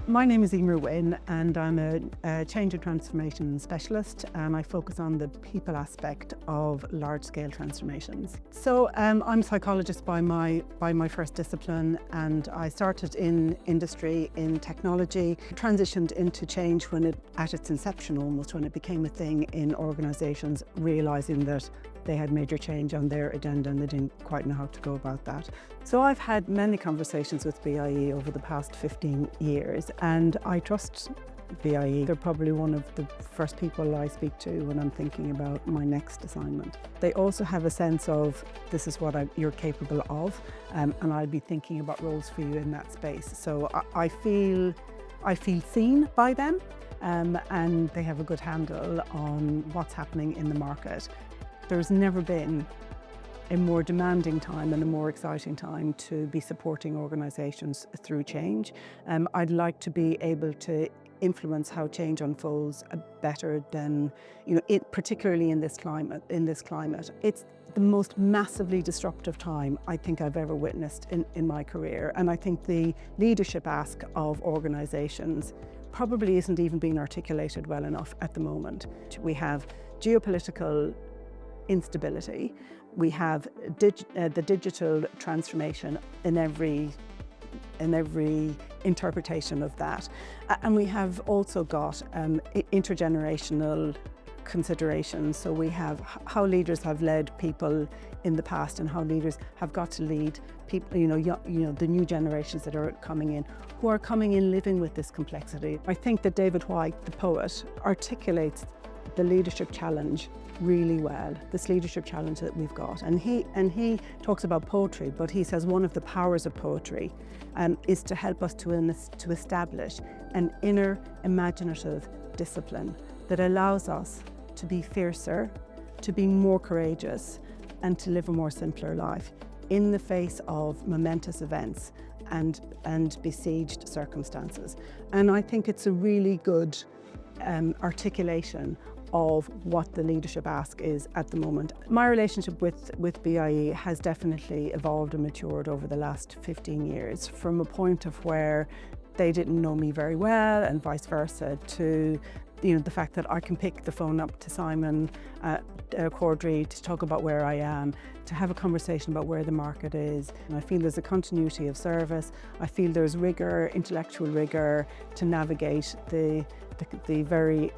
My name is Emer Wynne and I'm a change and transformation specialist, and I focus on the people aspect of large-scale transformations. So I'm a psychologist by my first discipline, and I started in industry, in technology, transitioned into change at its inception almost, when it became a thing in organisations, realising that they had major change on their agenda and they didn't quite know how to go about that. So I've had many conversations with BIE over the past 15 years, and I trust BIE. They're probably one of the first people I speak to when I'm thinking about my next assignment. They also have a sense of this is what you're capable of, and I'll be thinking about roles for you in that space. So I feel seen by them, and they have a good handle on what's happening in the market. There's never been a more demanding time and a more exciting time to be supporting organisations through change. I'd like to be able to influence how change unfolds better than, particularly in this climate. It's the most massively disruptive time I think I've ever witnessed in my career. And I think the leadership ask of organisations probably isn't even being articulated well enough at the moment. We have geopolitical instability. We have the digital transformation in every interpretation of that. And we have also got intergenerational considerations. So we have how leaders have led people in the past and how leaders have got to lead people, the new generations that are coming in, who are coming in living with this complexity. I think that David Whyte, the poet, articulates the leadership challenge really well, this leadership challenge that we've got. And he talks about poetry, but he says one of the powers of poetry is to help us to establish an inner imaginative discipline that allows us to be fiercer, to be more courageous, and to live a more simpler life in the face of momentous events and besieged circumstances. And I think it's a really good articulation of what the leadership ask is at the moment. My relationship with BIE has definitely evolved and matured over the last 15 years, from a point of where they didn't know me very well and vice versa, to the fact that I can pick the phone up to Simon Corddry to talk about where I am, to have a conversation about where the market is. And I feel there's a continuity of service. I feel there's rigor, intellectual rigor, to navigate the very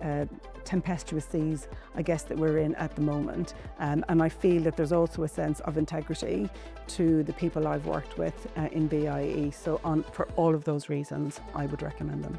tempestuous seas, I guess, that we're in at the moment. And I feel that there's also a sense of integrity to the people I've worked with in BIE. So for all of those reasons, I would recommend them.